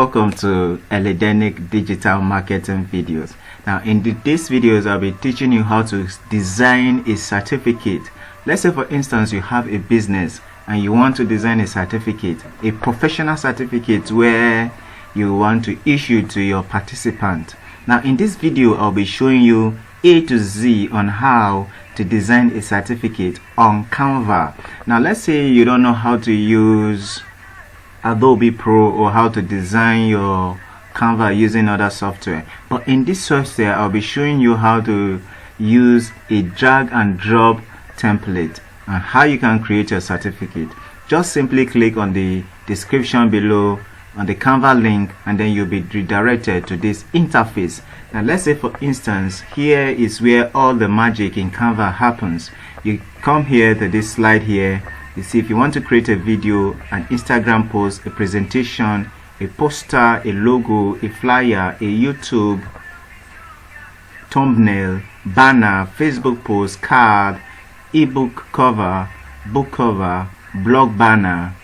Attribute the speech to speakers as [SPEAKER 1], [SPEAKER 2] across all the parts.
[SPEAKER 1] Welcome to Eledenic Digital Marketing Videos. Now in these videos I'll be teaching you how to design a certificate. Let's say for instance you have a business and you want to design a certificate, a professional certificate where you want to issue to your participant. Now in this video I'll be showing you A to Z on how to design a certificate on Canva. Now let's say you don't know how to use Adobe Pro or how to design your Canva using other software, but in this software I'll be showing you how to use a drag and drop template and how you can create your certificate. Just simply click on the description below on the Canva link and then you'll be redirected to this interface. Now let's say for instance here is where all the magic in Canva happens. You come here to this slide here. You see, if you want to create a video, an Instagram post, a presentation, a poster, a logo, a flyer, a YouTube thumbnail, banner, Facebook post, card, ebook cover, book cover, blog banner,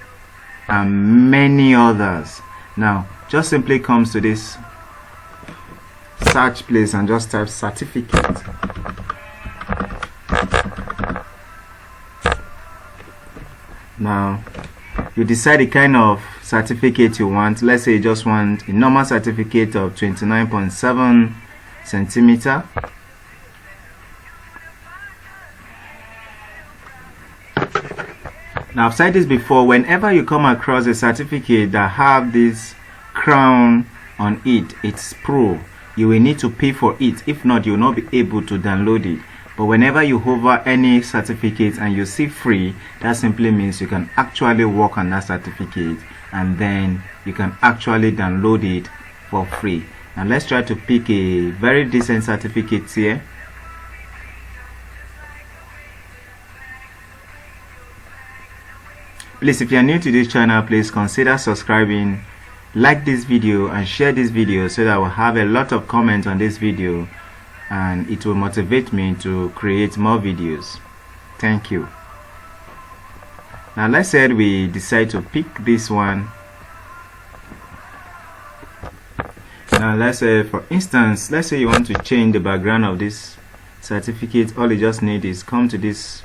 [SPEAKER 1] and many others. Now just simply comes to this search place and just type certificate. Now you decide the kind of certificate you want. Let's say you just want a normal certificate of 29.7 centimeter. Now I've said this before, whenever you come across a certificate that have this crown on it, it's pro. You will need to pay for it. If not, you will not be able to download it. But whenever you hover any certificate and you see free, that simply means you can actually work on that certificate and then you can actually download it for free. And let's try to pick a very decent certificate here. Please, if you are new to this channel, please consider subscribing, like this video and share this video so that we'll have a lot of comments on this video and it will motivate me to create more videos. Thank you. Now let's say we decide to pick this one. Now let's say for instance, let's say you want to change the background of this certificate. All you just need is come to this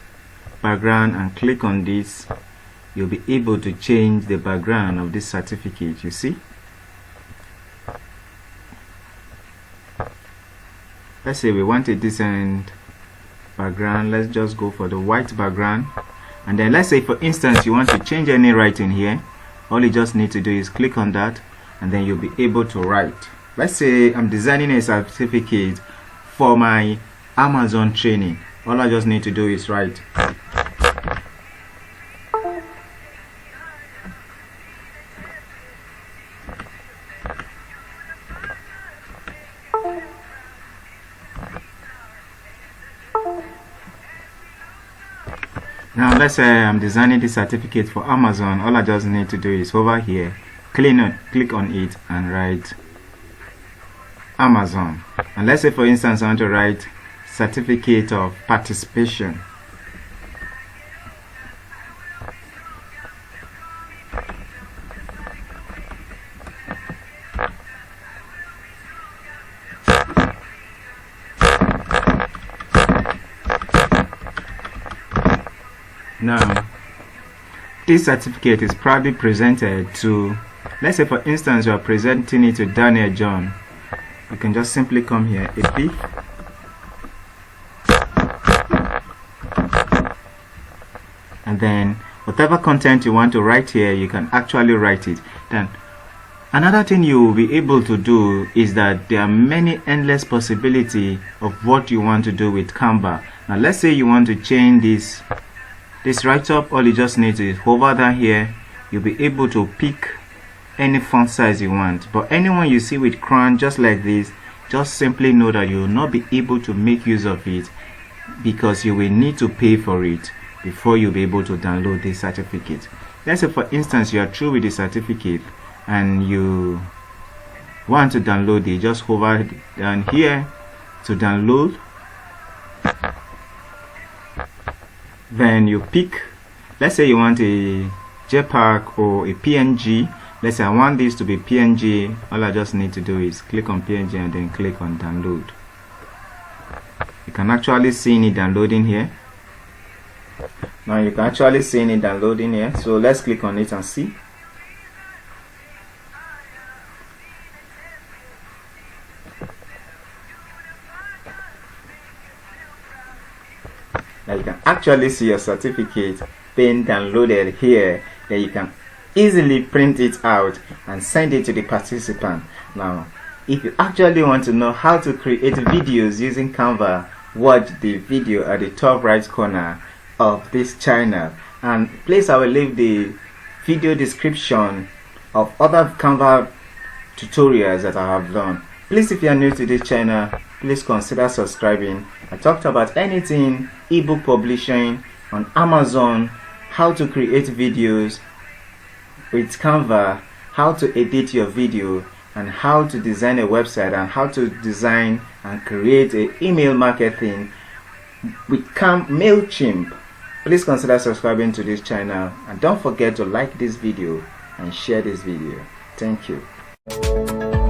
[SPEAKER 1] background and click on this. You'll be able to change the background of this certificate. You see, let's say we want a decent background. Let's just go for the white background. And then let's say for instance you want to change any writing here. All you just need to do is click on that and then you'll be able to write. Let's say I'm designing a certificate for my Amazon training. All I just need to do is write. Now let's say I'm designing this certificate for Amazon. All I just need to do is over here, click on it and write Amazon. And let's say for instance I want to write certificate of participation. Now this certificate is proudly presented to, let's say for instance you are presenting it to Daniel John. You can just simply come here, a P, and then whatever content you want to write here, you can actually write it. Then another thing you will be able to do is that there are many endless possibilities of what you want to do with Canva. Now let's say you want to change this write-up. All you just need to hover down here. You'll be able to pick any font size you want, but anyone you see with crown just like this, just simply know that you will not be able to make use of it because you will need to pay for it before you'll be able to download this certificate. Let's say for instance you are through with the certificate and you want to download it. Just hover down here to download. Then you pick, let's say you want a JPEG or a PNG, Let's say I want this to be PNG. All I just need to do is click on PNG and then click on download. You can actually see it downloading here. Now you can actually see it downloading here. So let's click on it and see. Now you can actually see your certificate being downloaded here. Then you can easily print it out and send it to the participant. Now if you actually want to know how to create videos using Canva, watch the video at the top right corner of this channel, and please I will leave the video description of other Canva tutorials that I have done. Please, if you are new to this channel, please consider subscribing. I talked about anything ebook publishing on Amazon, how to create videos with Canva, how to edit your video, and how to design a website, and how to design and create an email marketing with MailChimp. Please consider subscribing to this channel, and don't forget to like this video and share this video. Thank you.